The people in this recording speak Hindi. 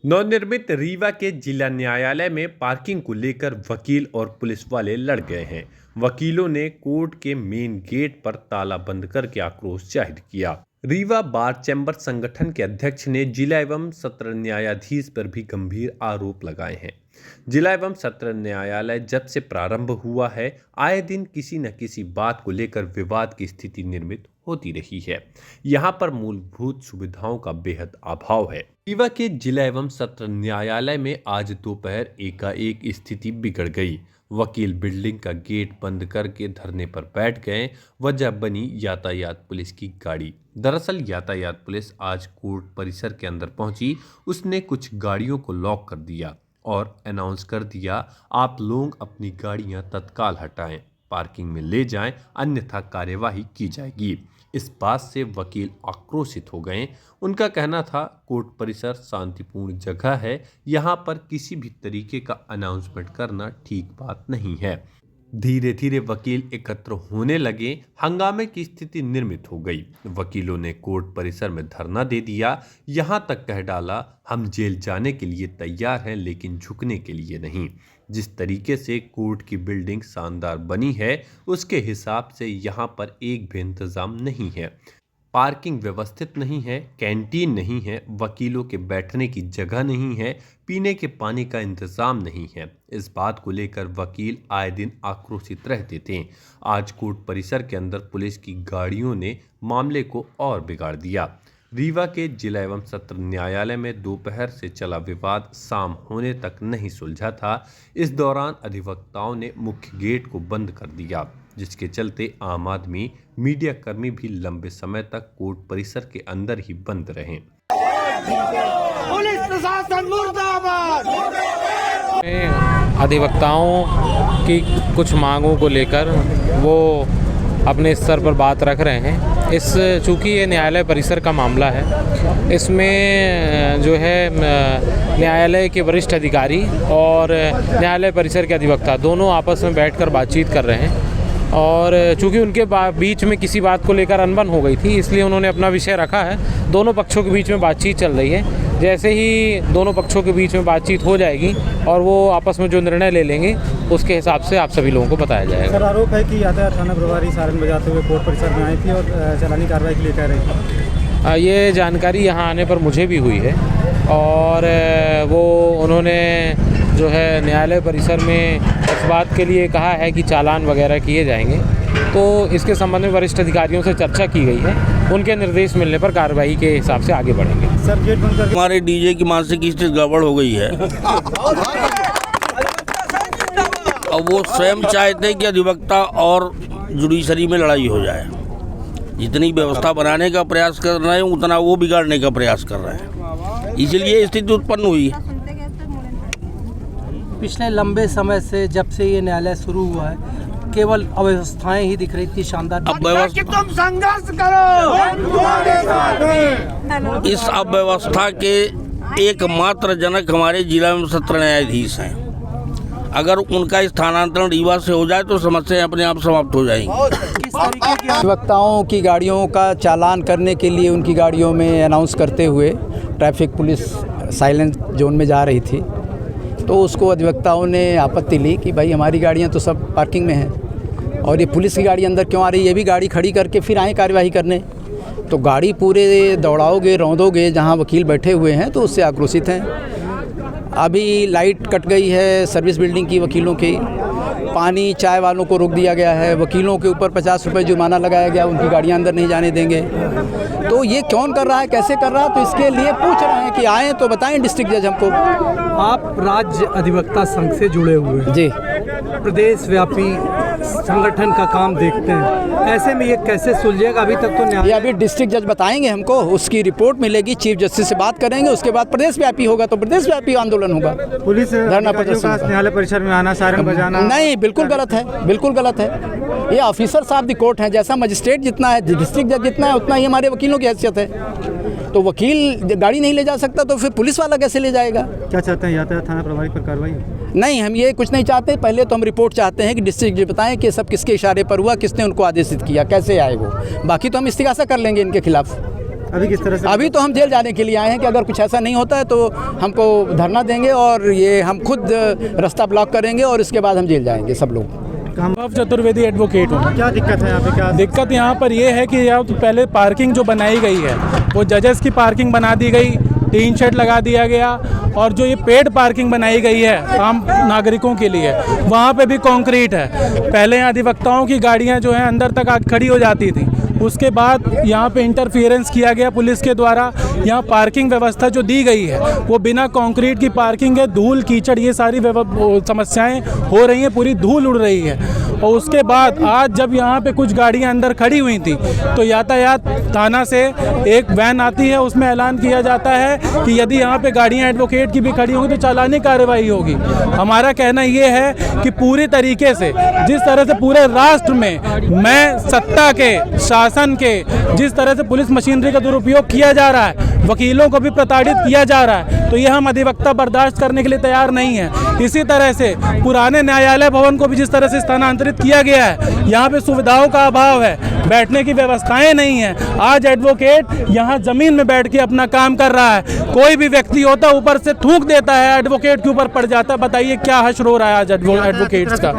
नवनिर्मित रीवा के जिला न्यायालय में पार्किंग को लेकर वकील और पुलिस वाले लड़ गए हैं। वकीलों ने कोर्ट के मेन गेट पर ताला बंद करके आक्रोश जाहिर किया। रीवा बार चैंबर संगठन के अध्यक्ष ने जिला एवं सत्र न्यायाधीश पर भी गंभीर आरोप लगाए हैं। जिला एवं सत्र न्यायालय जब से प्रारंभ हुआ है, आए दिन किसी न किसी बात को लेकर विवाद की स्थिति निर्मित होती रही है। यहाँ पर मूलभूत सुविधाओं का बेहद अभाव है। रीवा के जिला एवं सत्र न्यायालय में आज दोपहर एकाएक स्थिति बिगड़ गई। वकील बिल्डिंग का गेट बंद करके धरने पर बैठ गए। वजह बनी यातायात पुलिस की गाड़ी। दरअसल यातायात पुलिस आज कोर्ट परिसर के अंदर पहुंची। उसने कुछ गाड़ियों को लॉक कर दिया और अनाउंस कर दिया, आप लोग अपनी गाड़ियां तत्काल हटाएं, पार्किंग में ले जाएं, अन्यथा कार्यवाही की जाएगी। इस बात से वकील आक्रोशित हो गए। उनका कहना था, कोर्ट परिसर शांतिपूर्ण जगह है, यहाँ पर किसी भी तरीके का अनाउंसमेंट करना ठीक बात नहीं है। धीरे धीरे वकील एकत्र होने लगे। हंगामे की स्थिति निर्मित हो गई। वकीलों ने कोर्ट परिसर में धरना दे दिया। यहाँ तक कह डाला, हम जेल जाने के लिए तैयार हैं, लेकिन झुकने के लिए नहीं। जिस तरीके से कोर्ट की बिल्डिंग शानदार बनी है, उसके हिसाब से यहाँ पर एक भी इंतजाम नहीं है। पार्किंग व्यवस्थित नहीं है, कैंटीन नहीं है, वकीलों के बैठने की जगह नहीं है, पीने के पानी का इंतजाम नहीं है। इस बात को लेकर वकील आए दिन आक्रोशित रहते थे। आज कोर्ट परिसर के अंदर पुलिस की गाड़ियों ने मामले को और बिगाड़ दिया। रीवा के जिला एवं सत्र न्यायालय में दोपहर से चला विवाद शाम होने तक नहीं सुलझा था। इस दौरान अधिवक्ताओं ने मुख्य गेट को बंद कर दिया, जिसके चलते आम आदमी, मीडिया कर्मी भी लंबे समय तक कोर्ट परिसर के अंदर ही बंद रहे। पुलिस प्रशासन मुर्दाबाद। अधिवक्ताओं की कुछ मांगों को लेकर वो अपने स्तर पर बात रख रहे हैं। चूँकि ये न्यायालय परिसर का मामला है, इसमें जो है न्यायालय के वरिष्ठ अधिकारी और न्यायालय परिसर के अधिवक्ता दोनों आपस में बैठकर बातचीत कर रहे हैं। और चूँकि उनके बीच में किसी बात को लेकर अनबन हो गई थी, इसलिए उन्होंने अपना विषय रखा है। दोनों पक्षों के बीच में बातचीत चल रही है। जैसे ही दोनों पक्षों के बीच में बातचीत हो जाएगी और वो आपस में जो निर्णय ले लेंगे, उसके हिसाब से आप सभी लोगों को बताया जाएगा। सर, आरोप है कि यातायात थाना प्रभारी सायरन बजाते हुए कोर्ट परिसर में आई थी और चालानी कार्रवाई के लिए कह रही थी। ये जानकारी यहाँ आने पर मुझे भी हुई है और वो उन्होंने जो है न्यायालय परिसर में इस बात के लिए कहा है कि चालान वगैरह किए जाएंगे। तो इसके संबंध में वरिष्ठ अधिकारियों से चर्चा की गई है। उनके निर्देश मिलने पर कार्रवाई के हिसाब से आगे बढ़ेंगे। सर, गेट बंद कर हमारे डीजे की मानसिक स्थिति गड़बड़ हो गई है और वो स्वयं चाहते हैं कि अधिवक्ता और जुडिशरी में लड़ाई हो जाए। जितनी व्यवस्था बनाने का प्रयास कर रहे हैं, उतना वो बिगाड़ने का प्रयास कर रहे हैं। इसलिए स्थिति उत्पन्न हुई है। पिछले लंबे समय से जब से ये न्यायालय शुरू हुआ है, केवल अव्यवस्थाएं ही दिख रही थी शानदार। अब तुम संघर्ष करो, इस अव्यवस्था के एकमात्र जनक हमारे जिला में सत्र न्यायाधीश हैं। अगर उनका स्थानांतरण रीवा से हो जाए तो समस्याएं अपने आप समाप्त हो जाएंगी। अधिवक्ताओं की गाड़ियों का चालान करने के लिए उनकी गाड़ियों में अनाउंस करते हुए ट्रैफिक पुलिस साइलेंट जोन में जा रही थी, तो उसको अधिवक्ताओं ने आपत्ति ली कि भाई हमारी गाड़ियां तो सब पार्किंग में हैं और ये पुलिस की गाड़ी अंदर क्यों आ रही है। ये भी गाड़ी खड़ी करके फिर आए कार्यवाही करने। तो गाड़ी पूरे दौड़ाओगे, रौंदोगे जहां वकील बैठे हुए हैं, तो उससे आक्रोशित हैं। अभी लाइट कट गई है सर्विस बिल्डिंग की वकीलों की, पानी चाय वालों को रोक दिया गया है, वकीलों के ऊपर 50 रुपये जुर्माना लगाया गया, उनकी गाड़ियां अंदर नहीं जाने देंगे। तो ये कौन कर रहा है, कैसे कर रहा है, तो इसके लिए पूछ रहे हैं कि आए तो बताएं डिस्ट्रिक्ट जज हमको। आप राज्य अधिवक्ता संघ से जुड़े हुए हैं जी, प्रदेश व्यापी संगठन का काम देखते हैं, ऐसे में ये कैसे सुलझेगा? अभी तक तो ये न्यायालय अभी डिस्ट्रिक्ट जज बताएंगे हमको, उसकी रिपोर्ट मिलेगी, चीफ जस्टिस से बात करेंगे, उसके बाद प्रदेश व्यापी होगा तो प्रदेश व्यापी आंदोलन होगा। पुलिस धरना अधिकारियों का न्यायालय परिसर में आना, सायरन बजाना नहीं, बिल्कुल गलत है, बिल्कुल गलत है। ये ऑफिसर्स ऑफ द कोर्ट हैं। जैसा मजिस्ट्रेट जितना है, डिस्ट्रिक्ट जज जितना है, उतना ही हमारे वकीलों की हैसियत है। तो वकील गाड़ी नहीं ले जा सकता तो फिर पुलिस वाला कैसे ले जाएगा? क्या चाहते हैं, यातायात थाना प्रभारी पर कार्रवाई? नहीं, हम ये कुछ नहीं चाहते। पहले तो हम रिपोर्ट चाहते हैं कि डिस्ट्रिक्ट जज बताएं कि सब किसके इशारे पर हुआ, किसने उनको आदेशित किया, कैसे आए वो। बाकी तो हम इस्तिगासा कर लेंगे इनके खिलाफ। अभी किस तरह से? अभी तो हम जेल जाने के लिए आए हैं कि अगर कुछ ऐसा नहीं होता है तो हमको धरना देंगे और ये हम खुद रास्ता ब्लॉक करेंगे और इसके बाद हम जेल जाएंगे सब लोग। अनुभव चतुर्वेदी एडवोकेट हूँ। क्या दिक्कत है यहाँ पे? क्या दिक्कत यहाँ पर ये है कि यहाँ तो पहले पार्किंग जो बनाई गई है वो जजेस की पार्किंग बना दी गई, टीन शेड लगा दिया गया, और जो ये पेड पार्किंग बनाई गई है आम नागरिकों के लिए वहाँ पे भी कंक्रीट है। पहले यहाँ अधिवक्ताओं की गाड़ियाँ जो हैं अंदर तक आके खड़ी हो जाती थी, उसके बाद यहाँ पे इंटरफियरेंस किया गया पुलिस के द्वारा। यहाँ पार्किंग व्यवस्था जो दी गई है वो बिना कंक्रीट की पार्किंग है, धूल कीचड़ ये सारी समस्याएं हो रही हैं, पूरी धूल उड़ रही है। और उसके बाद आज जब यहाँ पे कुछ गाड़ियाँ अंदर खड़ी हुई थी तो यातायात थाना से एक वैन आती है, उसमें ऐलान किया जाता है कि यदि यहाँ पे गाड़ियाँ एडवोकेट की भी खड़ी होंगी तो चालानी कार्रवाई होगी। हमारा कहना ये है कि पूरी तरीके से जिस तरह से पूरे राष्ट्र में सत्ता के शासन के जिस तरह से पुलिस मशीनरी का दुरुपयोग किया जा रहा है, वकीलों को भी प्रताड़ित किया जा रहा है, तो ये हम अधिवक्ता बर्दाश्त करने के लिए तैयार नहीं है। इसी तरह से पुराने न्यायालय भवन को भी जिस तरह से स्थानांतरित किया गया है, यहाँ पे सुविधाओं का अभाव है, बैठने की व्यवस्थाएं नहीं है। आज एडवोकेट यहाँ जमीन में बैठ के अपना काम कर रहा है, कोई भी व्यक्ति होता ऊपर से थूक देता है, एडवोकेट के ऊपर पड़ जाता है। बताइए क्या हश्र हो रहा है आज एडवोकेट्स का।